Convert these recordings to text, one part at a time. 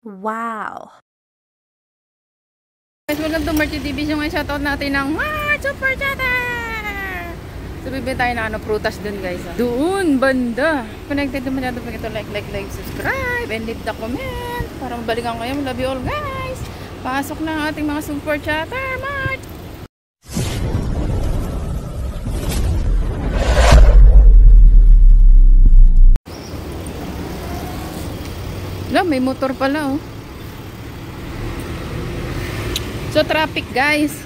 Wow! Guys, welcome to Marchi TV. So ngayon shoutout natin ng Super Chatter! So bibili tayo ng prutas dun guys. Doon, banda! Connected naman natin pag ito like, subscribe, and leave the comment para mabalikan kayo. Love you all guys! Pasok na ang ating mga Super Chatter, March! May motor pala oh. So traffic guys.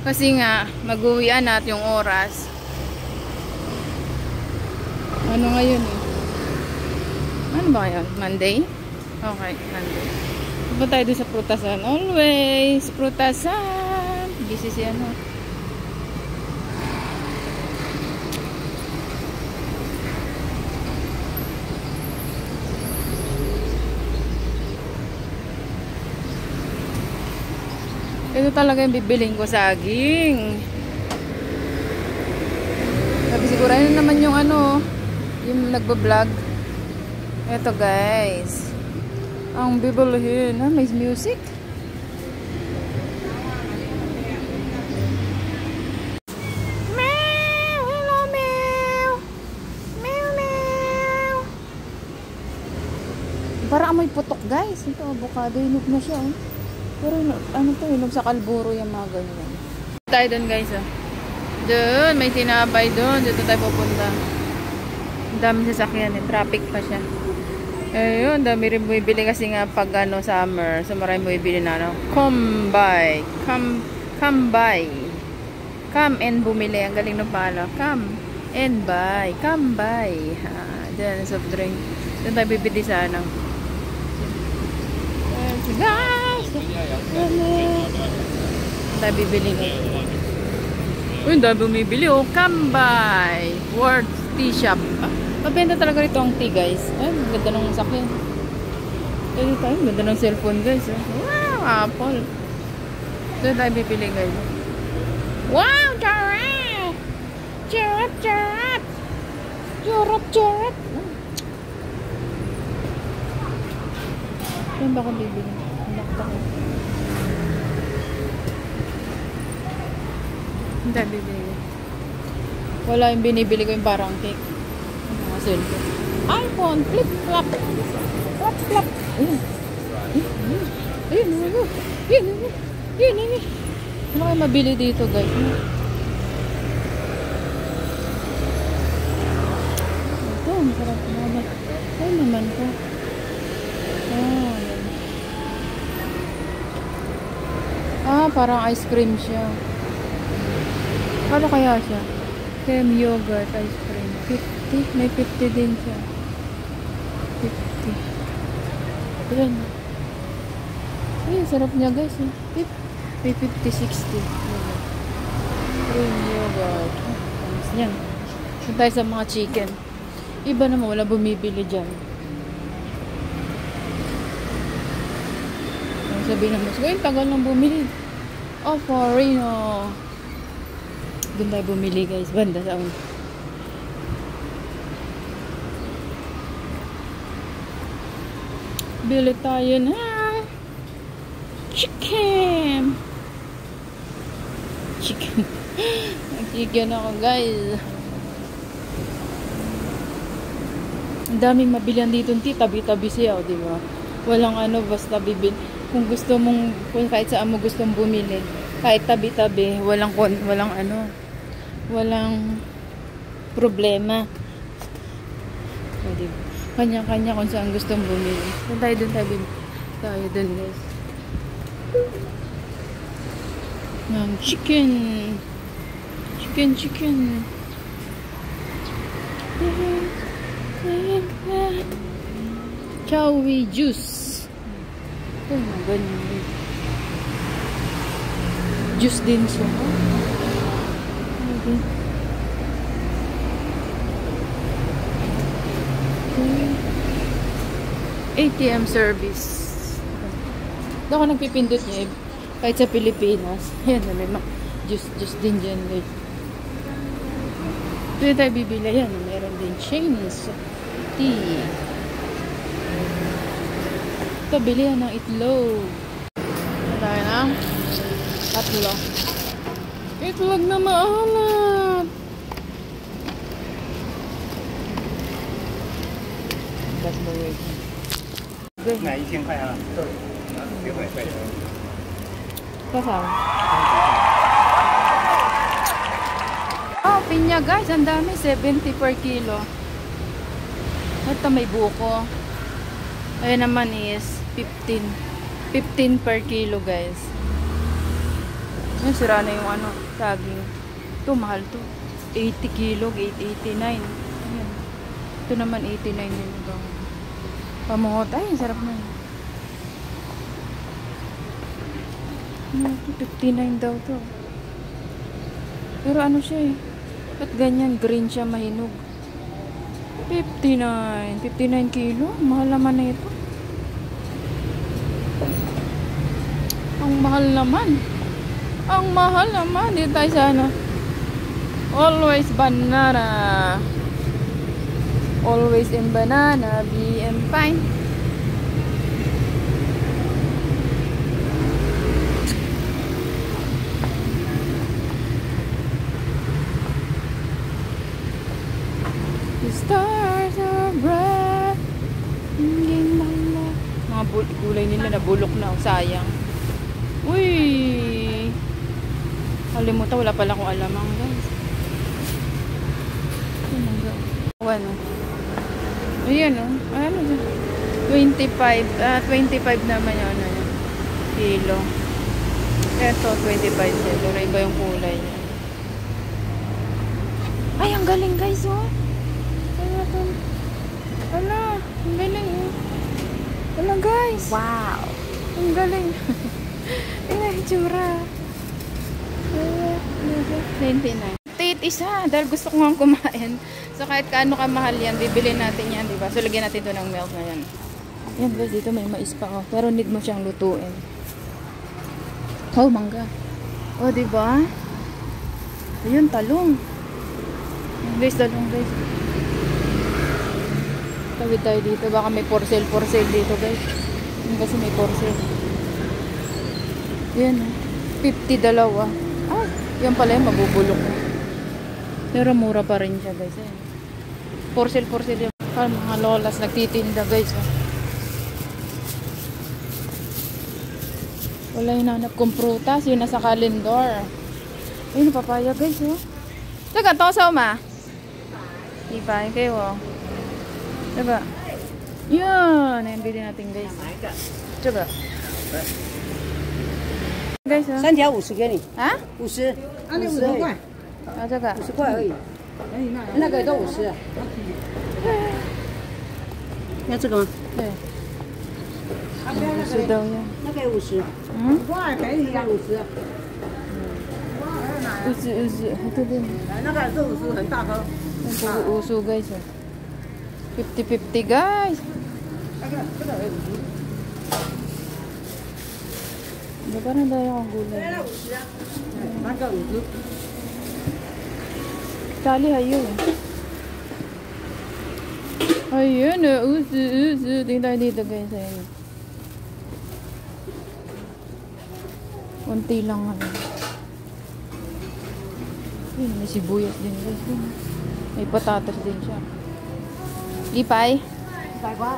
Kasi nga mag-uwian natin yung oras. Ano ngayon eh? Ano ba ngayon? Monday? Okay, Monday. Punta tayo doon sa prutasan. Always prutasan. Busy si ano. Ito talaga yung bibiling ko, saging. Sabi siguro, ayun naman yung ano, yung nagbablog. Ito guys. Ang bibilihin. May music. Meow! Hello, meow! Meow, meow! Para amoy putok guys. Ito, avocado. Hinog na siya oh. Pero ano to, hinog sa kalburo yung mga ganyan. Tayo doon guys oh. Doon, may tinapay doon. Dito tayo pupunta. Ang dami sasakyan eh. Traffic pa siya. Ayun, dami rin bumibili kasi nga pag ano, summer. So marami bumibili na ano. Come buy. Come buy. Come and bumili. Ang galing ng pala. Come and buy. Come buy. Diyan, soft drink. Doon tayo bibili sa ano. Guys! Tayo bibili na. Uy, dahil bumibili oh. Kambay World Tea Shop. Mabenta talaga rito ang tea guys. Ay, ganda ng sakyan. Ay, tayo, ganda ng cellphone guys. Wow, Apple. Doon tayo bibili guys. Wow, charap! Charap, charap! Charap, charap! Saan ba ako bibili? Hindi bibili. Wala yung binibili ko yung parang cake. Mga cellphone. iPhone, flip-flop. Flop-flop. Ayun. Ayun. Ano kayo mabili dito guys? Ito, masarap naman. Ay naman ko. Parang ice cream siya. Ano kaya siya? Cream yogurt ice cream. 50? May 50 din siya. 50. Ayan. Ay, sarap niya guys. May 50, 60. Cream yogurt. Alas niyan. Punta tayo sa mga chicken. Iba naman, wala bumibili dyan. Sabihin naman, ngayon tagal nang bumili. Oh, Forino. Doon tayo bumili guys. Banda sa un. Bili tayo na chicken. Chicken ako guys. Ang daming mabilihan dito. Tabi-tabi siya, di ba? Walang ano, basta bibili. Kung gusto mong, kung kahit saan mo gustong bumili, kahit tabi-tabi, walang ano, walang problema. O, diba? Kanya-kanya kung saan gustong bumili. Doon tayo guys. Ng chicken. Chicken. Chowi juice. Oh, ganyan. Juice din siya. Okay. ATM service. Doon ako nagpipindot niya kahit sa Pilipinas. Yan, may juice din dyan. Pwede tayo bibili yan. Meron din chains tea. Ito, bilihan ng itlog. Tayo na. Tatlo. Itlog na maalat. That's the way. Okay. 买1000块啊，对，别买快的。 Kasama. Oh, pinya guys. Ang dami. 70 per kilo. Ito may buko. Ayan naman is 15. 15 per kilo guys. Ayan, sira na yung ano, saging. Ito, mahal to. 80 kilo, 889. Ayan. Ito naman 89 din ito. Pamungot. Ay, sarap na. Ano to? 59 daw to. Pero ano siya eh. Ba't ganyan? Green siya, mahinog. 59. 59 kilo. Mahal naman na ito. Ang mahal naman. Ang mahal naman. Dito tayo sa ano. Always banana. Always in banana. BM fine. The stars are bright. Mga gulay nila nabulok na. Sayang. Uy! Kalimutan, wala pala akong alamang guys. Ano? Ayan o. Ano dyan? 25. 25 naman yun. Ano, kilo. Ito, 25 kilo. Iba yung kulay niya. Ay, ang galing guys oh. Ala, ang galing oh. Ala guys. Wow. Ang galing. Ina, tsura. 99. Tate isa. Dahil gusto ko nga kumain. So kahit kaano kamahal yan, bibili natin yan, diba? So lagyan natin ito ng milk na yan. Yan guys, dito may mais pa oh. Pero need mo siyang lutuin. Oh, mangga. Oh, diba? Ayun, talong. Guys, talong guys. Tawid tayo dito. Baka may for sale dito guys. Kasi may for sale. Yan oh. 50 dalawa. Ah, yan pala yung mabubulok. Pero mura pa rin siya guys. Ayan. For sale yan. Mga lolas nagtitinda guys. Oh. Wala hinanap kong prutas. Yun nasa kalendar. Ayun, papaya guys. Oh. Teka, tosaw ma. Diba? Yung kayo oh. Diba? Yan. Ayan, bilhin natin guys. Diba? Guys, oh. 3条50给你。啊50。啊，那50块。啊，这个50块而已。哎，那个都50。要这个吗？对，啊，不要那是个。都要。那个也50。嗯块给你啊。 50。 uso. Ito din. 那个是50，很大颗。Uso guys. 50-50 guys. 这个也50。 Diba parang dahil akong gulay. 那个50。 Tali hayo. Ayun, uso. Tingnan tayo dito guys. Ayun. Unti lang ano. Ayun, may sibuyas din guys. May patatas din siya. Lipay. 100块。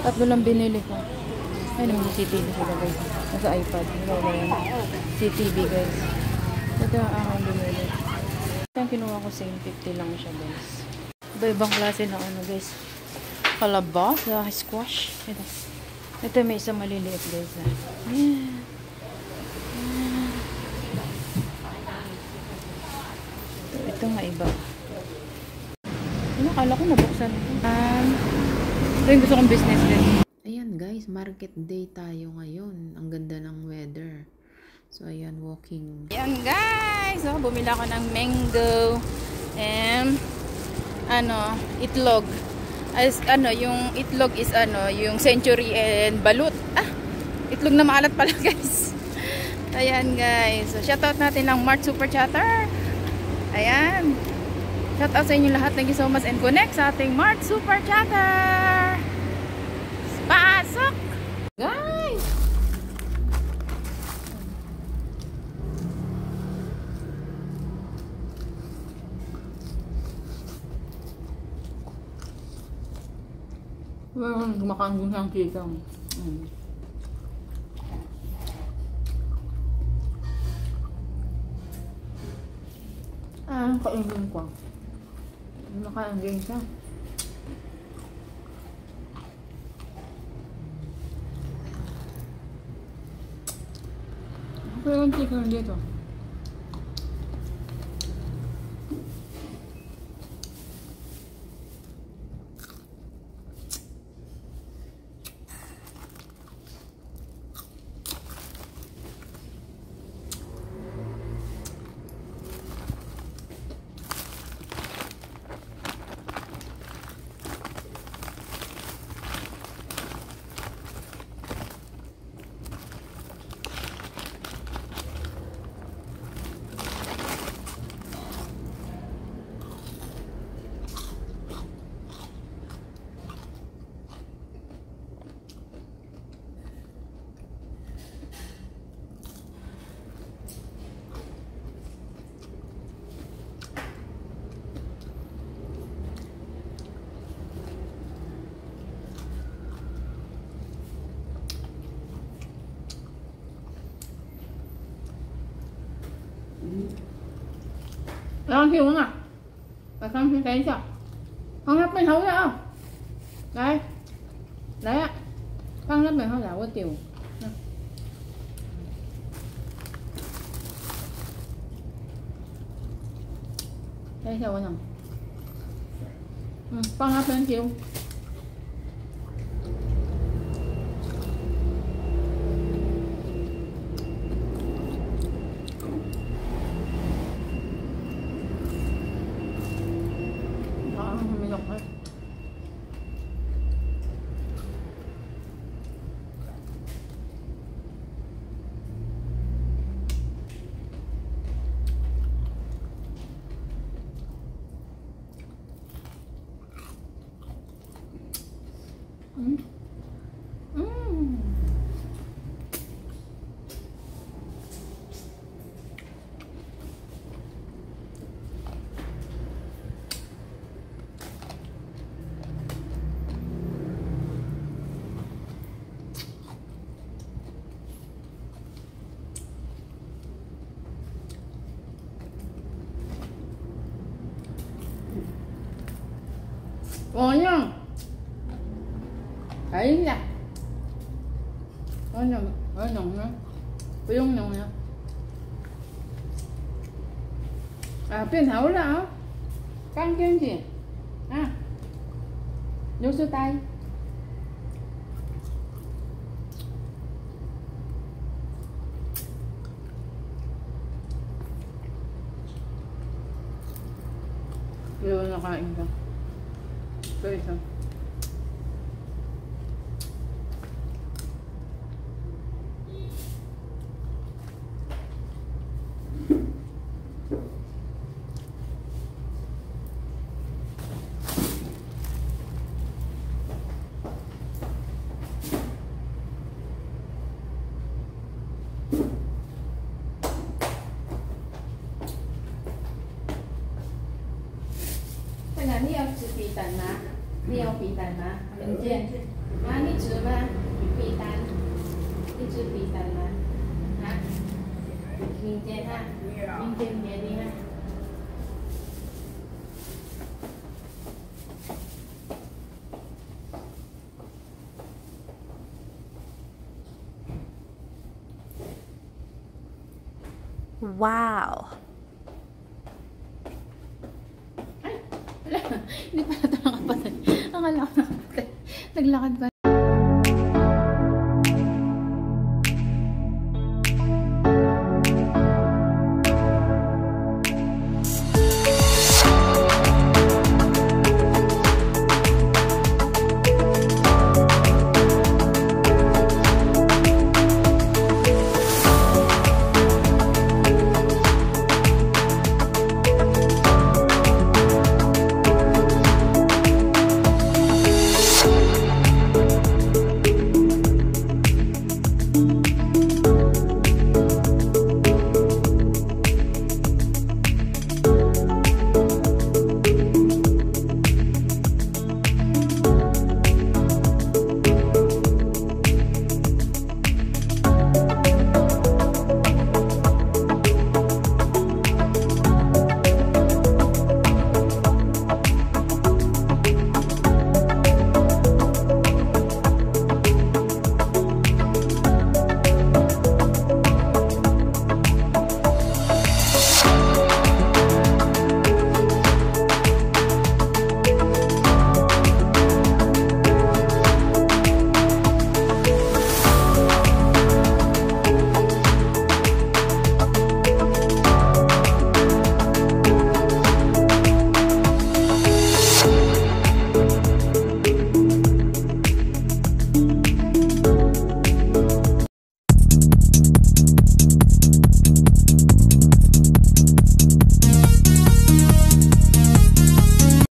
Tatlo lang binili ko. Ay, naman yung CCTV sila guys. Nasa iPad. Wala yan. CCTV guys. Ito ang aking binili. Ito ang kinuha ko, same 50 lang siya guys. Iba-ibang klase na ano guys. Kalabas, squash. Ito. Ito may isang maliliit guys. Yeah. Ito nga iba. Akala ko nabuksan. Ito yung gusto kong business din. Ayan guys, market day tayo ngayon. Ang ganda ng weather. So ayan, walking. Ayan guys, bumili ako ng mango and itlog. As yung itlog is yung century and balut. Itlog na maalat pala guys. Ayan guys. So shoutout natin ng Mart Super Chatter. Ayan. Shout out sa inyo lahat. Thank you so much and connect sa ating Mart Super Chatter. Pasok! Guys! Kumakain din siyang chicken. Kainin ko. Kumakain din siya. Ako yung chicken dito. Ăn nhiều không ạ? Và không thì thấy chưa? Con hấp mình hấu ra không? Đây. Đấy ạ. Con hấp mình hấu ra có tiểu. Đây theo con nhầm. Con hấp lên chiều. Ngon nhá. Thấy nè. Có nồng nữa. Quyên nồng nè. Quyên hấu là hả? Căng chân gì? Vô sơ tay. Vô nakain ka. Ito isa. Tengah ni yang sepitan na. 你有笔单吗？明天啊，你纸吗？笔单，一支笔单吗？啊？明天哈，明天给你哈。Wow. Ay, wala. Hindi pala ito nakapatay. Akala ko nakapatay. Naglakad pa